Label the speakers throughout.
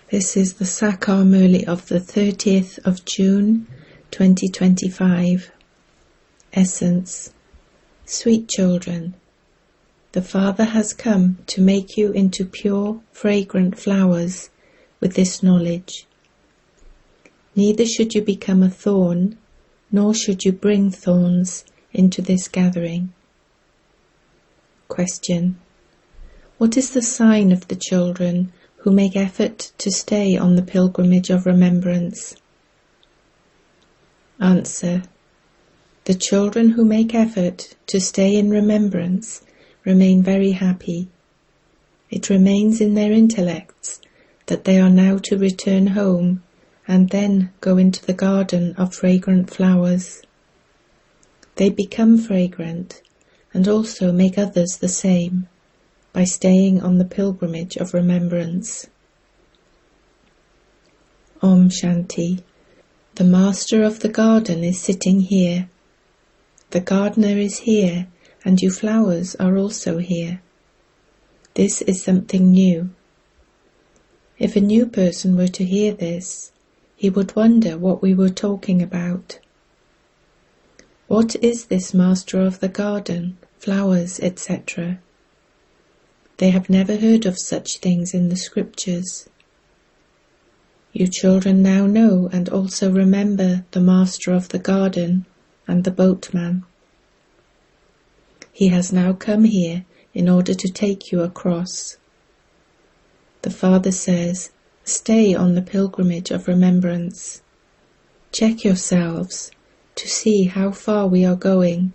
Speaker 1: This is the Sakar Murli of the 30th of June 2025. Essence. Sweet children, the Father has come to make you into pure, fragrant flowers with this knowledge. Neither should you become a thorn, nor should you bring thorns into this gathering. Question. What is the sign of the children who make effort to stay on the pilgrimage of remembrance? Answer. The children who make effort to stay in remembrance remain very happy. It remains in their intellects that they are now to return home and then go into the garden of fragrant flowers. They become fragrant and also make others the same by staying on the pilgrimage of remembrance. Om Shanti. The master of the garden is sitting here. The gardener is here, and you flowers are also here. This is something new. If a new person were to hear this, he would wonder what we were talking about. What is this master of the garden, flowers, etc.? They have never heard of such things in the scriptures. You children now know and also remember the master of the garden and the boatman. He has now come here in order to take you across. The Father says, stay on the pilgrimage of remembrance. Check yourselves to see how far we are going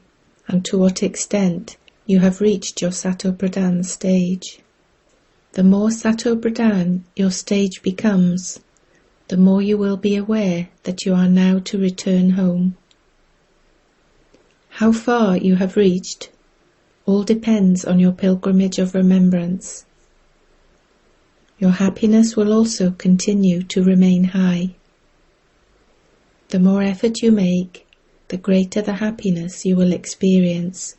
Speaker 1: and to what extent you have reached your Sato-Pradhan stage. The more Sato-Pradhan your stage becomes, the more you will be aware that you are now to return home. How far you have reached all depends on your pilgrimage of remembrance. Your happiness will also continue to remain high. The more effort you make, the greater the happiness you will experience.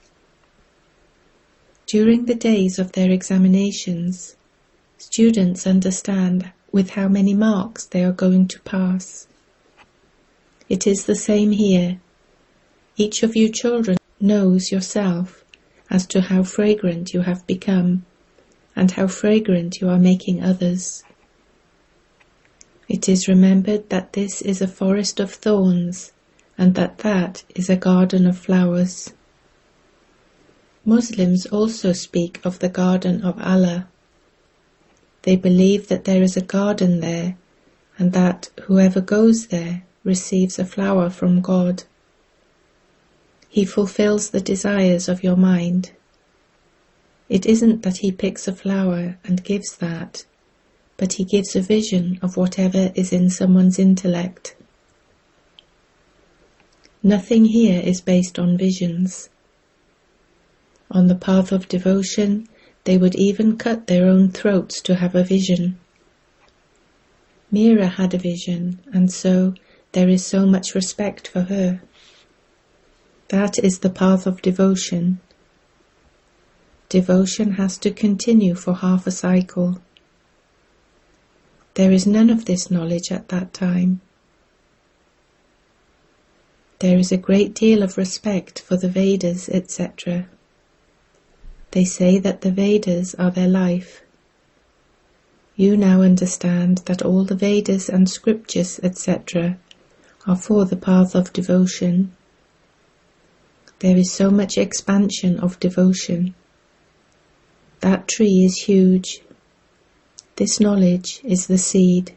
Speaker 1: During the days of their examinations, students understand with how many marks they are going to pass. It is the same here. Each of you children knows yourself as to how fragrant you have become and how fragrant you are making others. It is remembered that this is a forest of thorns and that is a garden of flowers. Muslims also speak of the garden of Allah. They believe that there is a garden there and that whoever goes there receives a flower from God. He fulfills the desires of your mind. It isn't that he picks a flower and gives that, but he gives a vision of whatever is in someone's intellect. Nothing here is based on visions. On the path of devotion, they would even cut their own throats to have a vision. Meera had a vision, and so there is so much respect for her. That is the path of devotion. Devotion has to continue for half a cycle. There is none of this knowledge at that time. There is a great deal of respect for the Vedas, etc. They say that the Vedas are their life. You now understand that all the Vedas and scriptures, etc., are for the path of devotion. There is so much expansion of devotion. That tree is huge. This knowledge is the seed.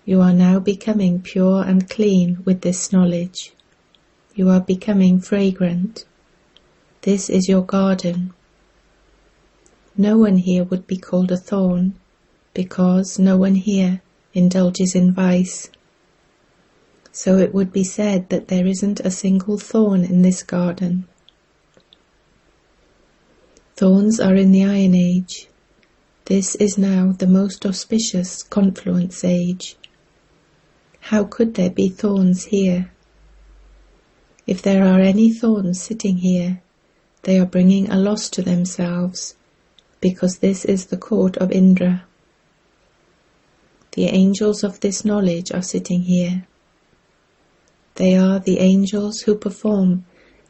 Speaker 1: You are now becoming pure and clean with this knowledge. You are becoming fragrant. This is your garden. No one here would be called a thorn, because no one here indulges in vice. So it would be said that there isn't a single thorn in this garden. Thorns are in the Iron Age. This is now the most auspicious confluence age. How could there be thorns here? If there are any thorns sitting here, they are bringing a loss to themselves, because this is the court of Indra. The angels of this knowledge are sitting here. They are the angels who perform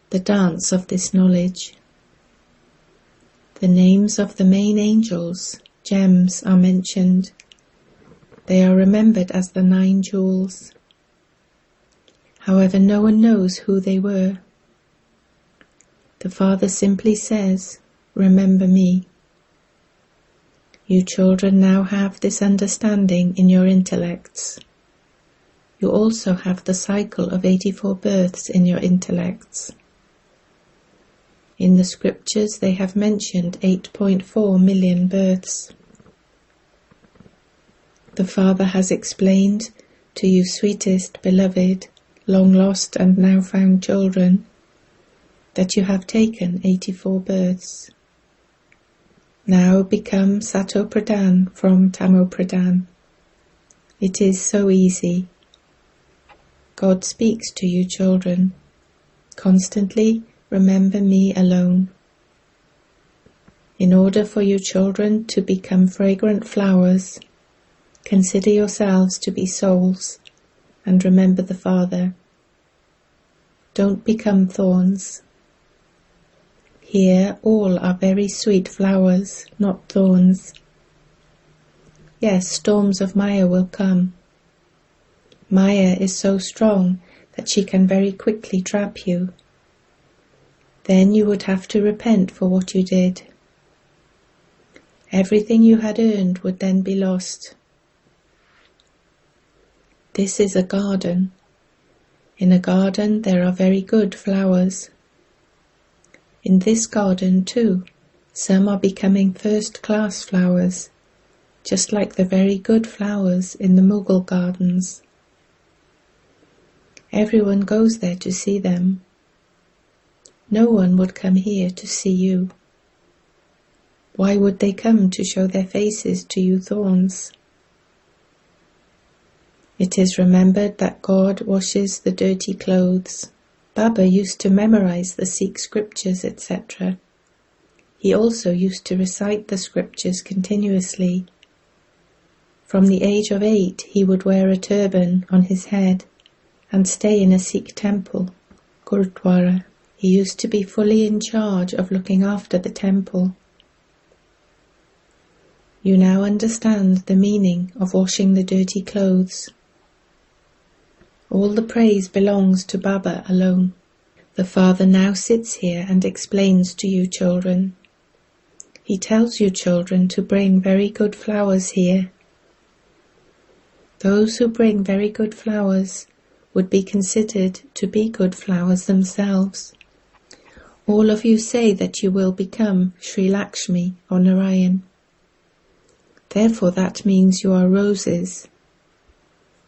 Speaker 1: the dance of this knowledge. The names of the main angels, gems, are mentioned. They are remembered as the 9 jewels. However, no one knows who they were. The Father simply says, "Remember me." You children now have this understanding in your intellects. You also have the cycle of 84 births in your intellects. In the scriptures they have mentioned 8.4 million births. The Father has explained to you, sweetest, beloved, long lost and now found children, that you have taken 84 births. Now become Sato Pradhan from Tamo Pradhan. It is so easy. God speaks to you children. Constantly remember me alone. In order for you children to become fragrant flowers, consider yourselves to be souls and remember the Father. Don't become thorns. Here all are very sweet flowers, not thorns. Yes, storms of Maya will come. Maya is so strong that she can very quickly trap you. Then you would have to repent for what you did. Everything you had earned would then be lost. This is a garden. In a garden there are very good flowers. In this garden too, some are becoming first-class flowers, just like the very good flowers in the Mughal gardens. Everyone goes there to see them. No one would come here to see you. Why would they come to show their faces to you thorns? It is remembered that God washes the dirty clothes. Baba used to memorize the Sikh scriptures, etc. He also used to recite the scriptures continuously. From the age of 8, he would wear a turban on his head and stay in a Sikh temple, Gurudwara. He used to be fully in charge of looking after the temple. You now understand the meaning of washing the dirty clothes. All the praise belongs to Baba alone. The Father now sits here and explains to you children. He tells you children to bring very good flowers here. Those who bring very good flowers would be considered to be good flowers themselves. All of you say that you will become Sri Lakshmi or Narayan. Therefore that means you are roses.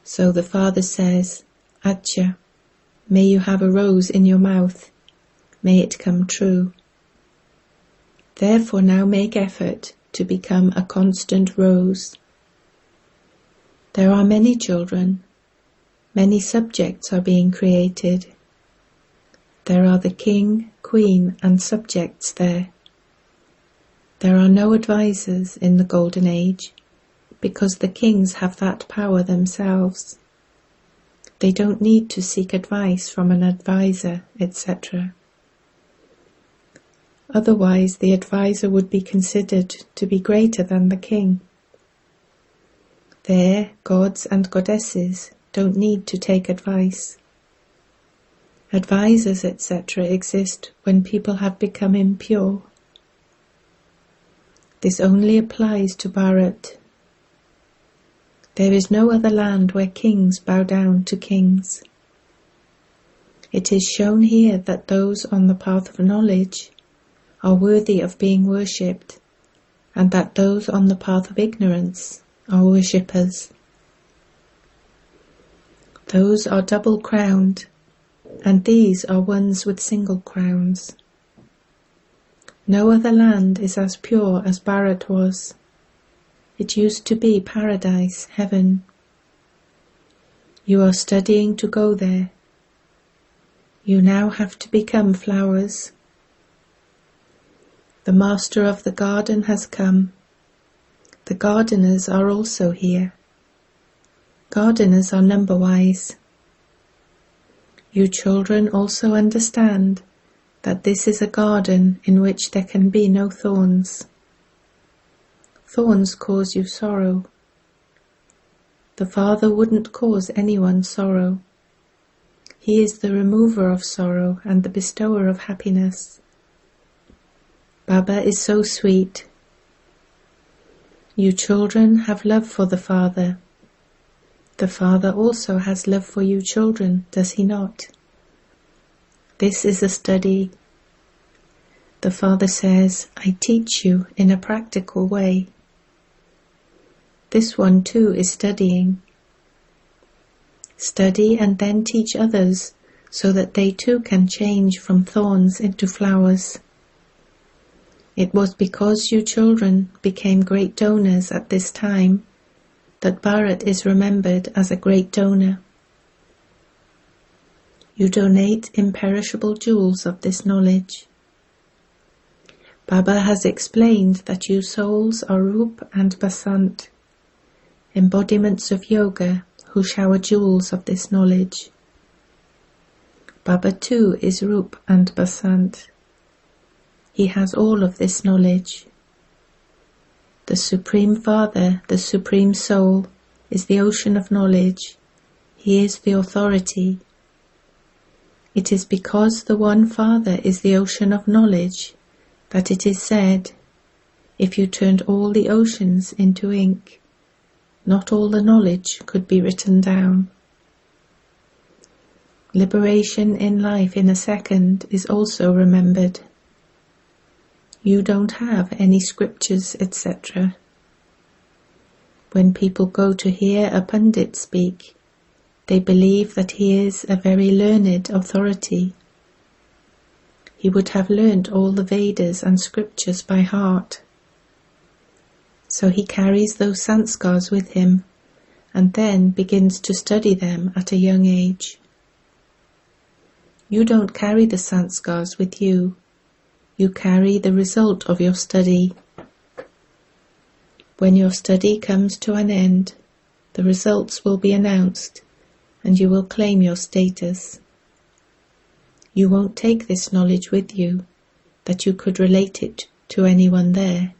Speaker 1: So the Father says, Acha, may you have a rose in your mouth. May it come true. Therefore now make effort to become a constant rose. There are many children. Many subjects are being created. There are the king, queen, and subjects there. There are no advisors in the Golden Age, because the kings have that power themselves. They don't need to seek advice from an advisor, etc. Otherwise, the advisor would be considered to be greater than the king. There, gods and goddesses don't need to take advice. Advisors, etc. exist when people have become impure. This only applies to Bharat. There is no other land where kings bow down to kings. It is shown here that those on the path of knowledge are worthy of being worshipped, and that those on the path of ignorance are worshippers. Those are double-crowned, and these are ones with single crowns. No other land is as pure as Bharat was. It used to be paradise, heaven. You are studying to go there. You now have to become flowers. The master of the garden has come. The gardeners are also here. Gardeners are number-wise. You children also understand that this is a garden in which there can be no thorns. Thorns cause you sorrow. The Father wouldn't cause anyone sorrow. He is the remover of sorrow and the bestower of happiness. Baba is so sweet. You children have love for the Father. The Father also has love for you children, does he not? This is a study. The Father says, I teach you in a practical way. This one too is studying. Study and then teach others so that they too can change from thorns into flowers. It was because you children became great donors at this time that Bharat is remembered as a great donor. You donate imperishable jewels of this knowledge. Baba has explained that you souls are Rup and Basant, embodiments of yoga who shower jewels of this knowledge. Baba too is Rup and Basant. He has all of this knowledge. The Supreme Father, the Supreme Soul, is the ocean of knowledge. He is the authority. It is because the one Father is the ocean of knowledge that it is said, if you turned all the oceans into ink, not all the knowledge could be written down. Liberation in life in a second is also remembered. You don't have any scriptures, etc. When people go to hear a pundit speak, they believe that he is a very learned authority. He would have learnt all the Vedas and scriptures by heart. So he carries those sanskars with him and then begins to study them at a young age. You don't carry the sanskars with you. You carry the result of your study. When your study comes to an end, the results will be announced and you will claim your status. You won't take this knowledge with you, that you could relate it to anyone there.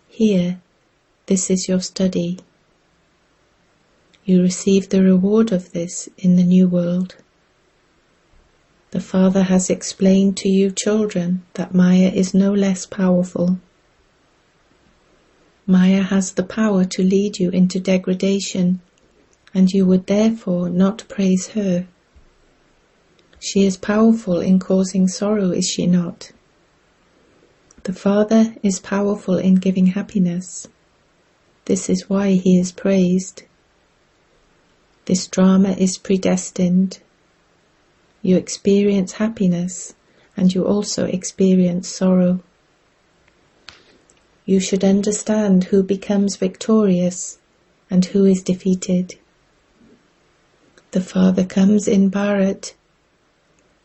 Speaker 1: Here, this is your study. You receive the reward of this in the new world. The Father has explained to you children that Maya is no less powerful. Maya has the power to lead you into degradation, and you would therefore not praise her. She is powerful in causing sorrow, is she not? The Father is powerful in giving happiness. This is why he is praised. This drama is predestined. You experience happiness and you also experience sorrow. You should understand who becomes victorious and who is defeated. The Father comes in Bharat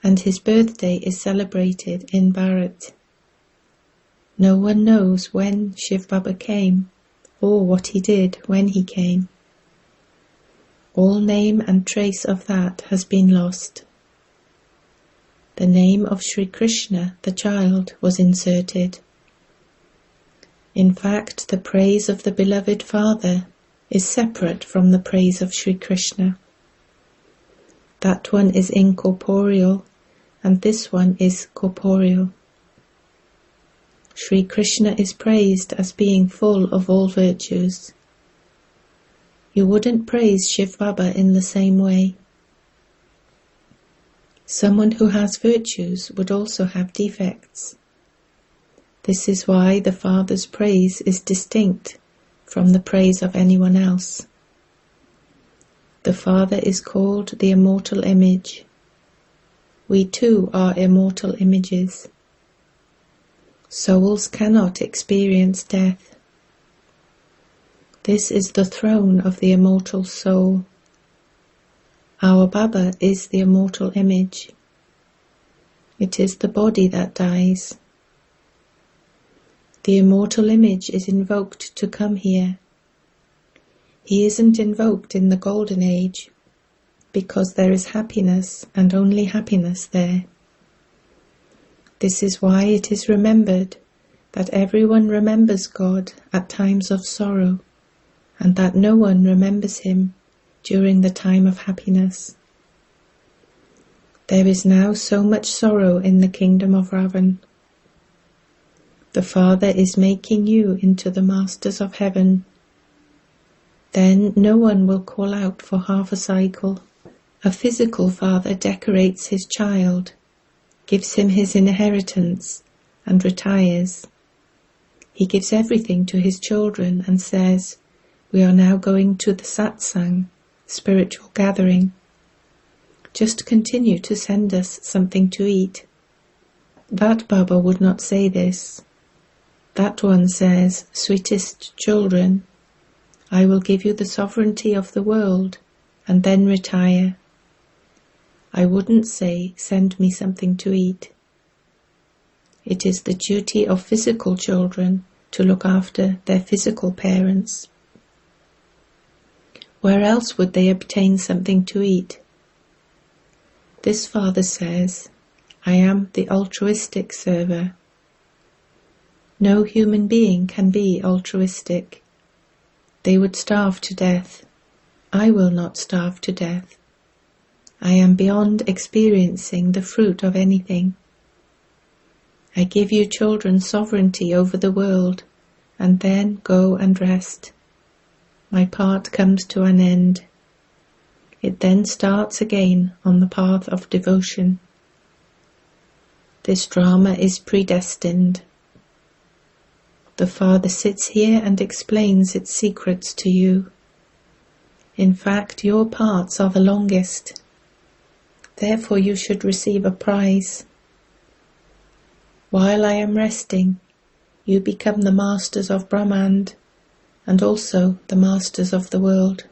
Speaker 1: and his birthday is celebrated in Bharat. No one knows when Shiv Baba came or what he did when he came. All name and trace of that has been lost. The name of Sri Krishna, the child, was inserted. In fact, the praise of the beloved Father is separate from the praise of Sri Krishna. That one is incorporeal and this one is corporeal. Sri Krishna is praised as being full of all virtues. You wouldn't praise Shiv Baba in the same way. Someone who has virtues would also have defects. This is why the Father's praise is distinct from the praise of anyone else. The Father is called the immortal image. We too are immortal images. Souls cannot experience death. This is the throne of the immortal soul. Our Baba is the immortal image. It is the body that dies. The immortal image is invoked to come here. He isn't invoked in the Golden Age, because there is happiness and only happiness there. This is why it is remembered that everyone remembers God at times of sorrow, and that no one remembers him during the time of happiness. There is now so much sorrow in the kingdom of Ravan. The Father is making you into the masters of heaven. Then no one will call out for half a cycle. A physical father decorates his child, gives him his inheritance, and retires. He gives everything to his children and says, "We are now going to the satsang, spiritual gathering. Just continue to send us something to eat." That Baba would not say this. That one says, "Sweetest children, I will give you the sovereignty of the world and then retire." I wouldn't say, "Send me something to eat." It is the duty of physical children to look after their physical parents. Where else would they obtain something to eat? This father says, "I am the altruistic server." No human being can be altruistic. They would starve to death. I will not starve to death. I am beyond experiencing the fruit of anything. I give you children sovereignty over the world, and then go and rest. My part comes to an end. It then starts again on the path of devotion. This drama is predestined. The Father sits here and explains its secrets to you. In fact, your parts are the longest. Therefore you should receive a prize. While I am resting, you become the masters of Brahmand and also the masters of the world.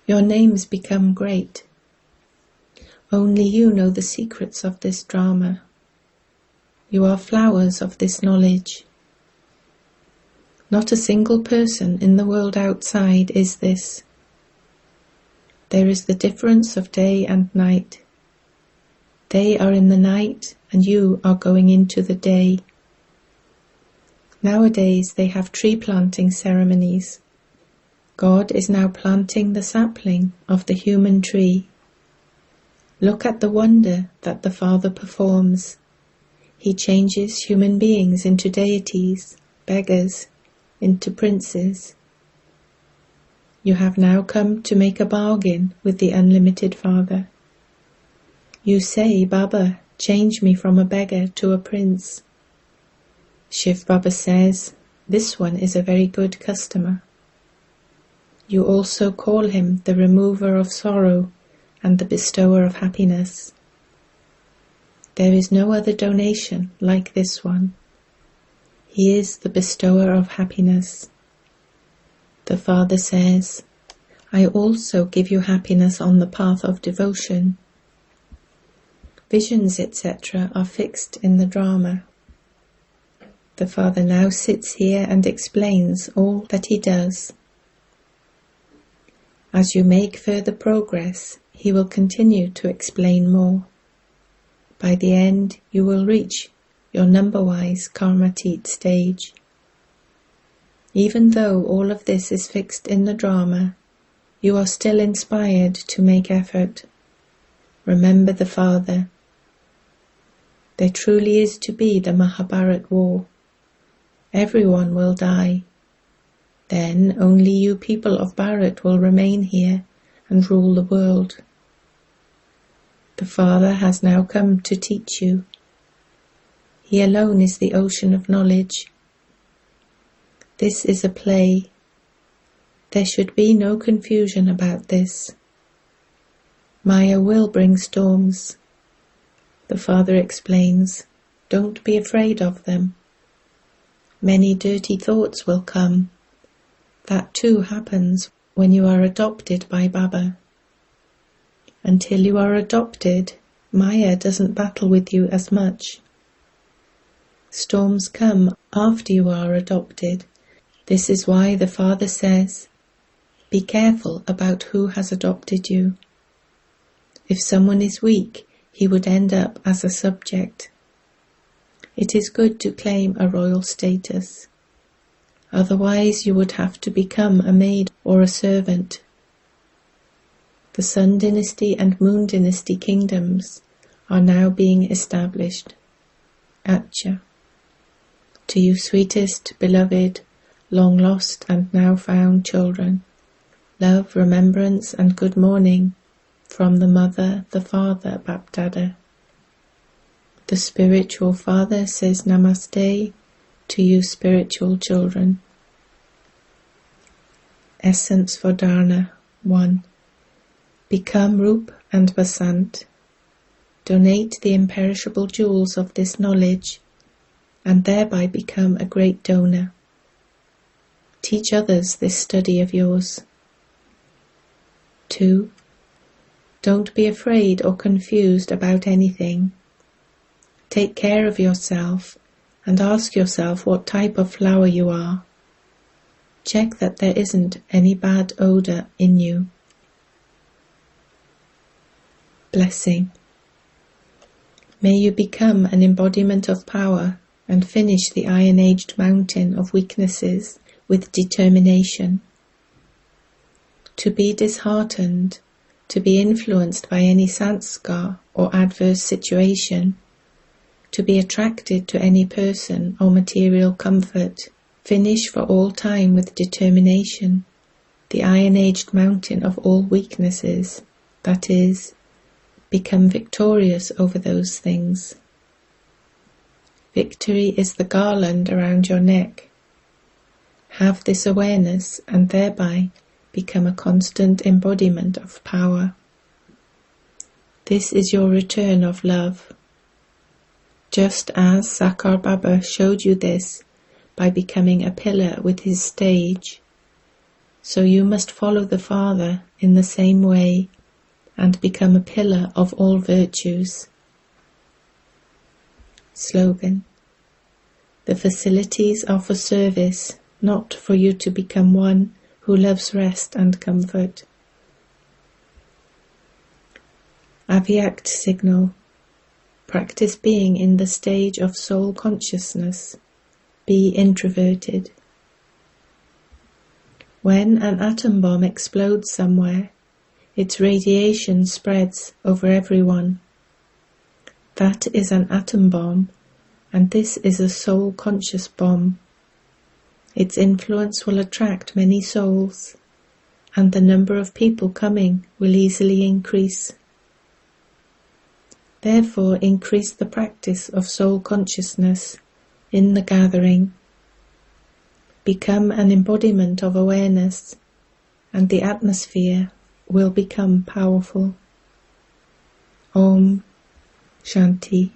Speaker 1: Your names become great. Only you know the secrets of this drama. You are flowers of this knowledge. Not a single person in the world outside is this. There is the difference of day and night. They are in the night and you are going into the day. Nowadays they have tree planting ceremonies. God is now planting the sapling of the human tree. Look at the wonder that the Father performs. He changes human beings into deities, beggars, into princes. You have now come to make a bargain with the unlimited Father. You say, "Baba, change me from a beggar to a prince." Shiv Baba says, "This one is a very good customer." You also call him the remover of sorrow and the bestower of happiness. There is no other donation like this one. He is the bestower of happiness. The Father says, "I also give you happiness on the path of devotion." Visions, etc. are fixed in the drama. The Father now sits here and explains all that he does. As you make further progress, he will continue to explain more. By the end, you will reach your number-wise karmatit stage. Even though all of this is fixed in the drama, you are still inspired to make effort. Remember the Father. There truly is to be the Mahabharat war. Everyone will die. Then only you people of Bharat will remain here and rule the world. The Father has now come to teach you. He alone is the ocean of knowledge. This is a play. There should be no confusion about this. Maya will bring storms. The Father explains, "Don't be afraid of them. Many dirty thoughts will come. That too happens when you are adopted by Baba. Until you are adopted, Maya doesn't battle with you as much. Storms come after you are adopted. This is why the Father says, Be careful about who has adopted you. If someone is weak, he would end up as a subject. It is good to claim a royal status. Otherwise you would have to become a maid or a servant. The Sun Dynasty and Moon Dynasty kingdoms are now being established. Acha. To you sweetest, beloved, long lost and now found children, love, remembrance and good morning from the Mother, the Father, Bapdada. The spiritual father says Namaste to you spiritual children. Essence for Dharna 1. Become Rup and Vasant. Donate the imperishable jewels of this knowledge and thereby become a great donor. Teach others this study of yours. 2. Don't be afraid or confused about anything. Take care of yourself and ask yourself what type of flower you are. Check that there isn't any bad odor in you. Blessing. May you become an embodiment of power and finish the iron-aged mountain of weaknesses with determination. To be disheartened, to be influenced by any sanskar or adverse situation, to be attracted to any person or material comfort, finish for all time with determination the iron-aged mountain of all weaknesses, that is, become victorious over those things. Victory is the garland around your neck. Have this awareness and thereby become a constant embodiment of power. This is your return of love. Just as Sakar Baba showed you this by becoming a pillar with his stage, so you must follow the Father in the same way and become a pillar of all virtues. Slogan. The facilities are for service, not for you to become one who loves rest and comfort. Avyakt signal. Practice being in the stage of soul consciousness. Be introverted. When an atom bomb explodes somewhere, its radiation spreads over everyone. That is an atom bomb, and this is a soul-conscious bomb. Its influence will attract many souls, and the number of people coming will easily increase. Therefore, increase the practice of soul consciousness in the gathering. Become an embodiment of awareness, and the atmosphere will become powerful. Om Shanti.